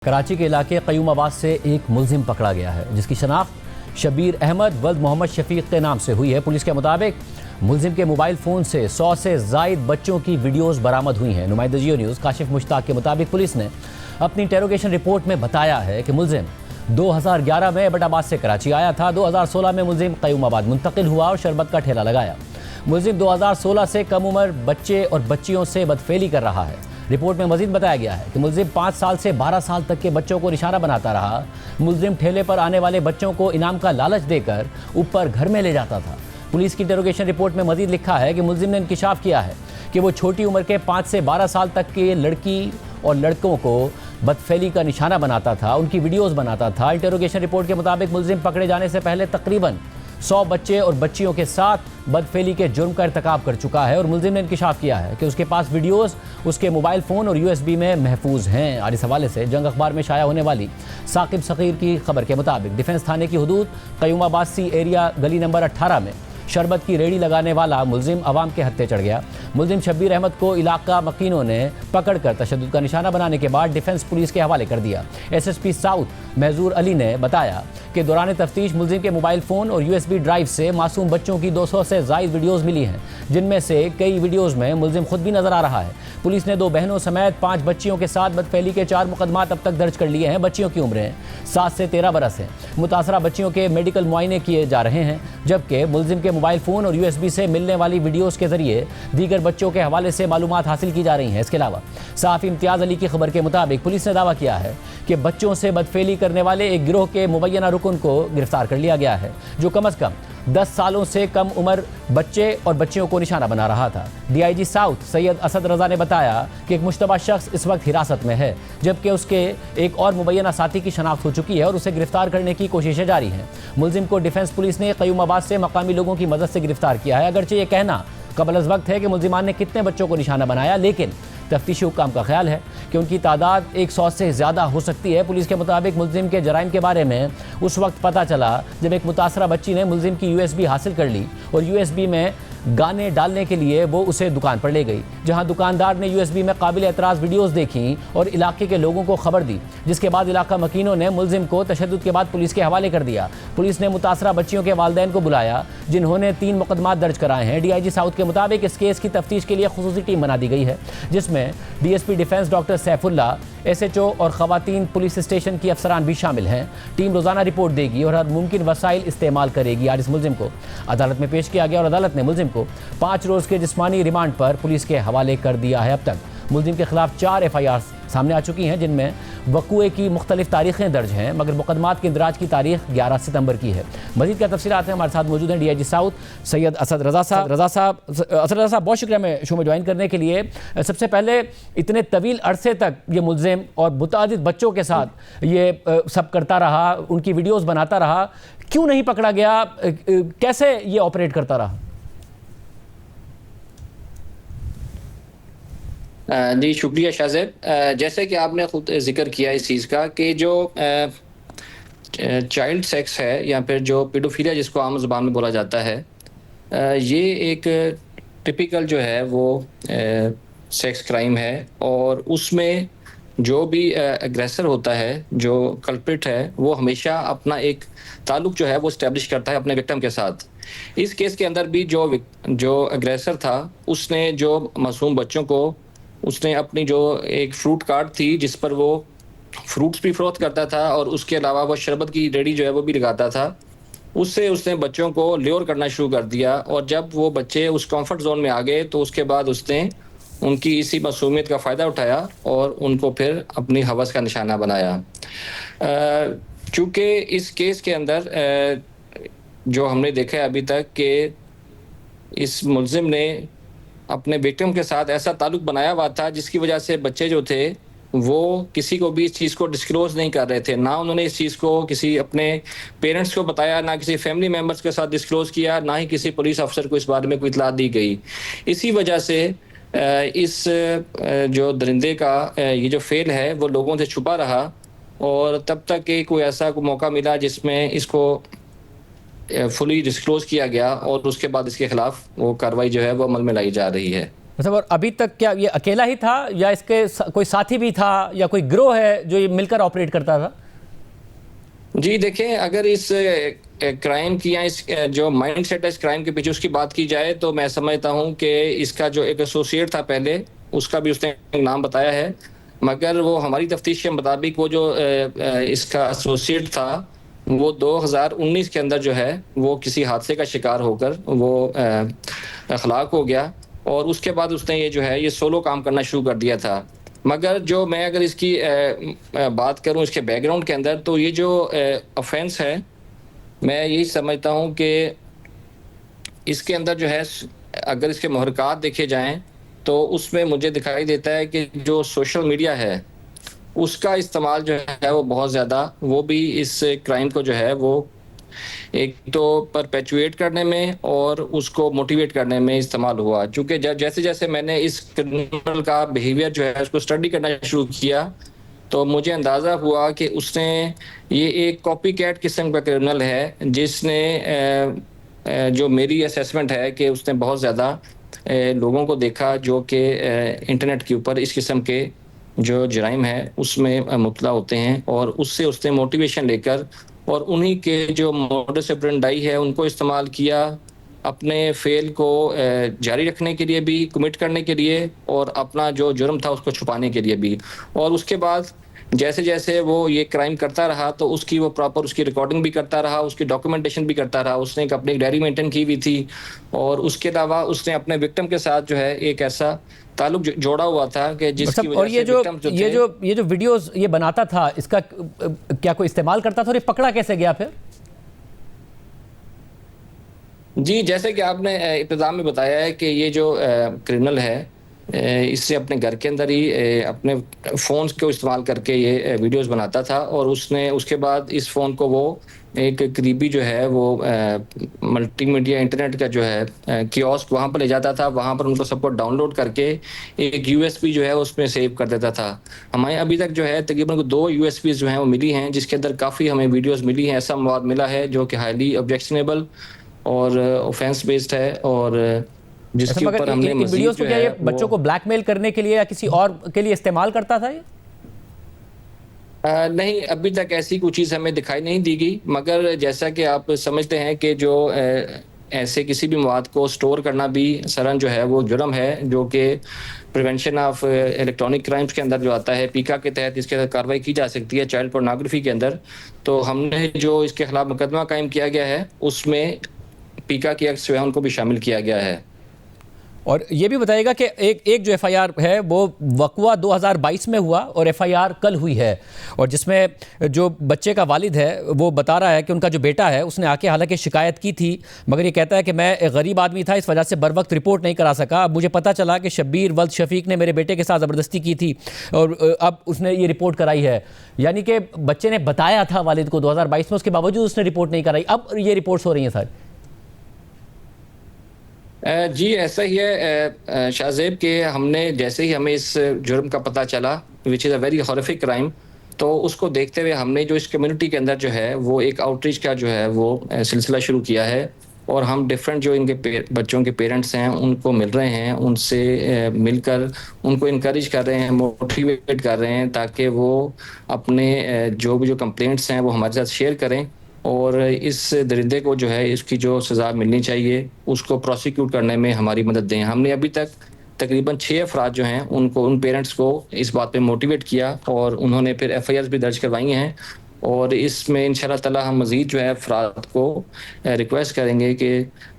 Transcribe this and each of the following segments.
कराची के इलाके क़यूमाबाद से एक मुलजिम पकड़ा गया है जिसकी शनाख्त शबीर अहमद वल्द मोहम्मद शफीक के नाम से हुई है। पुलिस के मुताबिक मुलजिम के मोबाइल फ़ोन से 100 से ज़ायद बच्चों की वीडियोस बरामद हुई हैं। नुमाइंदा जियो न्यूज़ काशिफ मुश्ताक के मुताबिक पुलिस ने अपनी इंटेरोगेशन रिपोर्ट में बताया है कि मुलजिम 2011 में एबटाबाद से कराची आया था। 2016 में मुलजिम क़यूमाबाद मुंतकिल हुआ और शरबत का ठेला लगाया। मुलजिम 2016 से कम उम्र बच्चे और बच्चियों से बदफेली कर रहा है। रिपोर्ट में मजीद बताया गया है कि मुलजिम 5 साल से 12 साल तक के बच्चों को निशाना बनाता रहा। मुलजिम ठेले पर आने वाले बच्चों को इनाम का लालच देकर ऊपर घर में ले जाता था। पुलिस की इंटेरोगेशन रिपोर्ट में मजीद लिखा है कि मुलजिम ने इंकिशाफ किया है कि वो छोटी उम्र के 5 से 12 साल तक के लड़की और लड़कों को बदफेली का निशाना बनाता था, उनकी वीडियोज़ बनाता था। इंटेरोगेशन रिपोर्ट के मुताबिक मुलजिम पकड़े जाने से पहले तकरीबन 100 बच्चे और बच्चियों के साथ बदफेली के जुर्म का इर्तिकाब कर चुका है और मुलजिम ने इंकिशाफ किया है कि उसके पास वीडियोस उसके मोबाइल फ़ोन और USB में महफूज हैं। और इस हवाले से जंग अखबार में शाया होने वाली साकिब सगीर की खबर के मुताबिक डिफेंस थाने की हुदूद क़यूमाबाद सी एरिया गली नंबर 18 में शरबत की रेडी लगाने वाला मुलजिम अवाम के हत्थे चढ़ गया। मुलजिम शब्बीर अहमद को इलाका मकीनों ने पकड़कर तशद्दुद का निशाना बनाने के बाद डिफेंस पुलिस के हवाले कर दिया। SSP साउथ महजूर अली ने बताया कि दौरान तफ्तीश मुलजिम के मोबाइल फ़ोन और USB ड्राइव से मासूम बच्चों की 200 से ज़ायद वीडियोज़ मिली हैं, जिनमें से कई वीडियोज़ में मुलजिम खुद भी नज़र आ रहा है। पुलिस ने 2 बहनों समेत 5 बच्चियों के साथ बदफेली के 4 मुकदमात अब तक दर्ज कर लिए हैं। बच्चियों की उम्रें 7 से 13 बरस हैं। मुतासरा बच्चियों के मेडिकल मुआयने किए जा रहे हैं, जबकि मुलजिम के मोबाइल फ़ोन और USB से मिलने वाली वीडियोज़ के जरिए दीगर बच्चों के हवाले से मालूमात हासिल की जा रही हैं। इसके अलावा सहाफ़ी इम्तियाज़ अली की खबर के मुताबिक पुलिस ने दावा किया है कि बच्चों से बदफेली करने वाले एक गिरोह के मुबैना रुकन को गिरफ्तार कर लिया गया है, जो कम अज़ कम 10 सालों से कम उम्र बच्चे और बच्चियों को निशाना बना रहा था। DIG साउथ सैयद असद रज़ा ने बताया कि एक मुश्तबा शख्स इस वक्त हिरासत में है, जबकि उसके एक और मुबैना साथी की शनाख्त हो चुकी है और उसे गिरफ्तार करने की कोशिशें जारी हैं। मुलजिम को डिफेंस पुलिस ने क़यूमाबाद से मकामी लोगों की मदद से गिरफ्तार किया है। अगरचे ये कहना कबल अज़ वक्त है कि मुलजिमान ने कितने बच्चों को निशाना बनाया, लेकिन तफ्तीशी हुक्काम का ख्याल है कि उनकी तादाद 100 से ज़्यादा हो सकती है। पुलिस के मुताबिक मुलजिम के जराइम के बारे में उस वक्त पता चला जब एक मुतासरा बच्ची ने मुलजिम की USB हासिल कर ली और USB में गाने डालने के लिए वो उसे दुकान पर ले गई, जहां दुकानदार ने USB में काबिल एतराज़ वीडियोज़ देखी और इलाके के लोगों को खबर दी, जिसके बाद इलाका मकीनों ने मुलजिम को तशद्दुद के बाद पुलिस के हवाले कर दिया। पुलिस ने मुतासरा बच्चियों के वालिदैन को बुलाया, जिन्होंने 3 मुकदमात दर्ज कराए हैं। DIG साउथ के मुताबिक इस केस की तफ्तीश के लिए खुसूसी टीम बना दी गई है, जिसमें DSP defence doctor Saifullah, SHO और ख़वातीन पुलिस स्टेशन की अफसरान भी शामिल हैं। टीम रोज़ाना रिपोर्ट देगी और हर मुमकिन वसाइल इस्तेमाल करेगी। आज इस मुलजिम को अदालत में पेश किया गया और अदालत ने मुलजिम को 5 रोज़ के जिस्मानी रिमांड पर पुलिस के हवाले कर दिया है। अब तक मुलजिम के खिलाफ 4 FIR सामने आ चुकी हैं, जिनमें वक़ूए की मुख्तलिफ तारीखें दर्ज हैं, मगर मुकदमात के इंदराज की तारीख 11 सितंबर की है। मज़ीद क्या तफसीलात हैं, हमारे साथ मौजूद हैं DIG साउथ सैयद असद रज़ा साहब। असद रज़ा साहब, बहुत शुक्रिया मैं शो में ज्वाइन करने के लिए। सबसे पहले, इतने तवील अरसे तक ये मुलजिम और मुतादिद बच्चों के साथ ये सब करता रहा, उनकी वीडियोज़ बनाता रहा, क्यों नहीं पकड़ा गया, कैसे ये ऑपरेट करता रहा? जी शुक्रिया शाहज़ेब। जैसे कि आपने खुद जिक्र किया इस चीज़ का कि जो चाइल्ड सेक्स है या फिर जो पेडोफिलिया जिसको आम ज़ुबान में बोला जाता है, ये एक टिपिकल जो है वो सेक्स क्राइम है और उसमें जो भी एग्रेसर होता है, जो कल्प्रिट है, वो हमेशा अपना एक ताल्लुक़ जो है वो इस्टेब्लिश करता है अपने विक्टिम के साथ। इस केस के अंदर भी जो एग्रेसर था उसने जो मासूम बच्चों को उसने अपनी जो एक फ्रूट कार्ट थी जिस पर वो फ्रूट्स भी फ़रोख्त करता था और उसके अलावा वो शरबत की रेडी जो है वो भी लगाता था, उससे उसने बच्चों को ल्योर करना शुरू कर दिया। और जब वो बच्चे उस कंफर्ट जोन में आ गए तो उसके बाद उसने उनकी इसी मासूमियत का फ़ायदा उठाया और उनको फिर अपनी हवस का निशाना बनाया। चूँकि इस केस के अंदर जो हमने देखा है अभी तक कि इस मुलजिम ने अपने विक्टिम के साथ ऐसा ताल्लुक़ बनाया हुआ था जिसकी वजह से बच्चे जो थे वो किसी को भी इस चीज़ को डिस्क्लोज़ नहीं कर रहे थे। ना उन्होंने इस चीज़ को किसी अपने पेरेंट्स को बताया, ना किसी फैमिली मेम्बर्स के साथ डिस्क्लोज़ किया, ना ही किसी पुलिस अफसर को इस बारे में कोई इत्तला दी गई। इसी वजह से इस जो दरिंदे का ये जो फेल है वो लोगों से छुपा रहा और तब तक कि कोई ऐसा मौका मिला जिसमें इसको फुली डिस्क्लोज़ किया गया और उसके बाद इसके खिलाफ वो कार्रवाई जो है वो अमल में लाई जा रही है। मतलब और अभी तक क्या ये अकेला ही था या इसके कोई साथी भी था या कोई गिरोह है जो ये मिलकर ऑपरेट करता था? जी देखें, अगर इस क्राइम की या इस जो माइंड सेट है इस क्राइम के पीछे उसकी बात की जाए तो मैं समझता हूं कि इसका जो एक एसोसिएट था पहले, उसका भी उसने एक नाम बताया है, मगर वो हमारी तफ्तीश के मुताबिक वो जो इसका एसोसिएट था वो 2019 के अंदर जो है वो किसी हादसे का शिकार होकर वो हलाक हो गया, और उसके बाद उसने ये जो है ये सोलो काम करना शुरू कर दिया था। मगर जो मैं अगर इसकी बात करूं इसके बैकग्राउंड के अंदर, तो ये जो ऑफेंस है मैं यही समझता हूं कि इसके अंदर जो है अगर इसके मुहरकात देखे जाएं तो उसमें मुझे दिखाई देता है कि जो सोशल मीडिया है उसका इस्तेमाल जो है वो बहुत ज़्यादा, वो भी इस क्राइम को जो है वो एक तो परपेचुएट करने में और उसको मोटिवेट करने में इस्तेमाल हुआ। क्योंकि जैसे जैसे मैंने इस क्रिमिनल का बिहेवियर जो है उसको स्टडी करना शुरू किया तो मुझे अंदाज़ा हुआ कि उसने ये एक कॉपी कैट किस्म का क्रिमिनल है, जिसने जो मेरी असेसमेंट है कि उसने बहुत ज़्यादा लोगों को देखा जो कि इंटरनेट के ऊपर इस किस्म के जो जराइम है उसमें मुब्तला होते हैं, और उससे उसने मोटिवेशन लेकर और उन्हीं के जो मोडस ऑपरेंडी है उनको इस्तेमाल किया अपने फेल को जारी रखने के लिए भी, कमिट करने के लिए, और अपना जो जुर्म था उसको छुपाने के लिए भी। और उसके बाद जैसे जैसे वो ये क्राइम करता रहा तो उसकी वो प्रॉपर उसकी रिकॉर्डिंग भी करता रहा, उसकी डॉक्यूमेंटेशन भी करता रहा। उसने एक अपनी डायरी मेंटेन की हुई थी, और उसके अलावा उसने अपने विक्टिम के साथ जो है एक ऐसा ताल्लुक जोड़ा हुआ था कि जिसकी वजह से विक्टिम ये जो वीडियोस ये बनाता था, इसका क्या कोई इस्तेमाल करता था और ये पकड़ा कैसे गया फिर? जी, जैसे कि आपने इब्तिदा में बताया है कि ये जो क्रिमिनल है इससे अपने घर के अंदर ही अपने फ़ोन्स को इस्तेमाल करके ये वीडियोस बनाता था, और उसने उसके बाद इस फ़ोन को वो एक करीबी जो है वो मल्टीमीडिया इंटरनेट का जो है कियोस्क वहाँ पर ले जाता था, वहाँ पर उनको सबको डाउनलोड करके एक यूएसबी जो है उसमें सेव कर देता था। हमें अभी तक जो है तकरीबन 2 यूएसबी जो हैं वो मिली हैं, जिसके अंदर काफ़ी हमें वीडियोस मिली हैं। ऐसा मवाद मिला है जो कि हाईली ऑब्जेक्शनेबल और ऑफेंस बेस्ड है, और जिसके ऊपर हमने मज़ीद वीडियोस को जो क्या है ये बच्चों को ब्लैकमेल करने के लिए या किसी और के लिए इस्तेमाल करता था ये? नहीं, अभी तक ऐसी कोई चीज़ हमें दिखाई नहीं दी गई, मगर जैसा कि आप समझते हैं कि जो ऐसे किसी भी मवाद को स्टोर करना भी सरन जो है वो जुर्म है, जो कि प्रिवेंशन ऑफ इलेक्ट्रॉनिक क्राइम्स के अंदर जो आता है, पीका के तहत इसके अंदर कार्रवाई की जा सकती है चाइल्ड पोर्नोग्राफी के अंदर। तो हमने जो इसके खिलाफ मुकदमा कायम किया गया है उसमें पीका की एक्ट जो है उनको भी शामिल किया गया है। और ये भी बताइएगा कि एक जो एफआईआर है वो वकवा 2022 में हुआ और एफआईआर कल हुई है, और जिसमें जो बच्चे का वालिद है वो बता रहा है कि उनका जो बेटा है उसने आके हालांकि शिकायत की थी, मगर ये कहता है कि मैं एक गरीब आदमी था, इस वजह से बर वक्त रिपोर्ट नहीं करा सका। अब मुझे पता चला कि शब्बीर वल्द शफीक ने मेरे बेटे के साथ ज़बरदस्ती की थी और अब उसने ये रिपोर्ट कराई है। यानी कि बच्चे ने बताया था वालिद को 2022 में, उसके बावजूद उसने रिपोर्ट नहीं कराई। अब ये रिपोर्ट्स हो रही हैं सर। जी ऐसा ही है शाहजेब के हमने जैसे ही हमें इस जुर्म का पता चला, which is a very horrific crime, तो उसको देखते हुए हमने जो इस कम्युनिटी के अंदर जो है वो एक आउटरीच का जो है वो सिलसिला शुरू किया है, और हम डिफरेंट जो इनके बच्चों के पेरेंट्स हैं उनको मिल रहे हैं, उनसे मिलकर उनको इनकरेज कर रहे हैं, मोटिवेट कर रहे हैं, ताकि वो अपने जो भी जो कंप्लेंट्स हैं वो हमारे साथ शेयर करें, और इस दरिंदे को जो है इसकी जो सज़ा मिलनी चाहिए उसको प्रोसिक्यूट करने में हमारी मदद दें। हमने अभी तक तकरीबन 6 अफराद जो हैं उनको, उन पेरेंट्स को इस बात पे मोटिवेट किया, और उन्होंने फिर FIRs भी दर्ज करवाई हैं, और इसमें इंशाल्लाह ताला हम मज़ीद जो है अफराद को रिक्वेस्ट करेंगे कि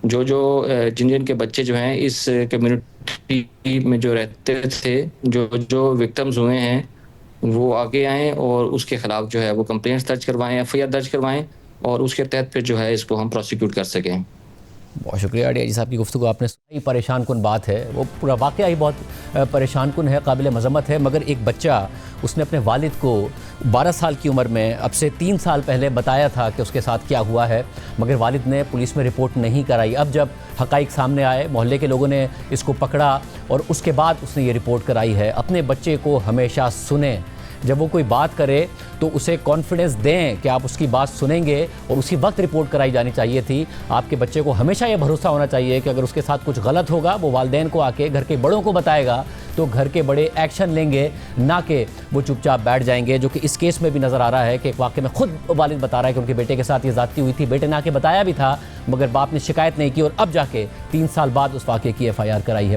जो जिन जिन के बच्चे जो हैं इस कम्युनिटी में जो रहते थे, जो विक्टिम्स हुए हैं, वो आगे आएँ और उसके ख़िलाफ़ जो है वो कंप्लेंट्स दर्ज करवाएँ, FIR दर्ज करवाएँ, और उसके तहत फिर जो है इसको हम प्रोसिक्यूट कर सकें। बहुत शुक्रिया डीआईजी साहब की गुफ्तगू आपने सुनी। परेशान कुन बात है, वो पूरा वाक़या ही बहुत परेशान कुन है, काबिल मज़म्मत है। मगर एक बच्चा, उसने अपने वालिद को 12 साल की उम्र में अब से 3 साल पहले बताया था कि उसके साथ क्या हुआ है, मगर वालिद ने पुलिस में रिपोर्ट नहीं कराई। अब जब हक़ाइक़ सामने आए, मोहल्ले के लोगों ने इसको पकड़ा और उसके बाद उसने ये रिपोर्ट कराई है। अपने बच्चे को हमेशा सुने, जब वो कोई बात करे तो उसे कॉन्फिडेंस दें कि आप उसकी बात सुनेंगे और उसी वक्त रिपोर्ट कराई जानी चाहिए थी। आपके बच्चे को हमेशा ये भरोसा होना चाहिए कि अगर उसके साथ कुछ गलत होगा वो वालिदैन को आके घर के बड़ों को बताएगा तो घर के बड़े एक्शन लेंगे, ना कि वो चुपचाप बैठ जाएंगे, जो कि इस केस में भी नज़र आ रहा है कि एक वाक़े में खुद वालिद बता रहा है कि उनके बेटे के साथ ये ज़्यादती हुई थी। बेटे ने आके बताया भी था मगर बाप ने शिकायत नहीं की और अब जाके 3 साल बाद उस वाक़े की FIR कराई है।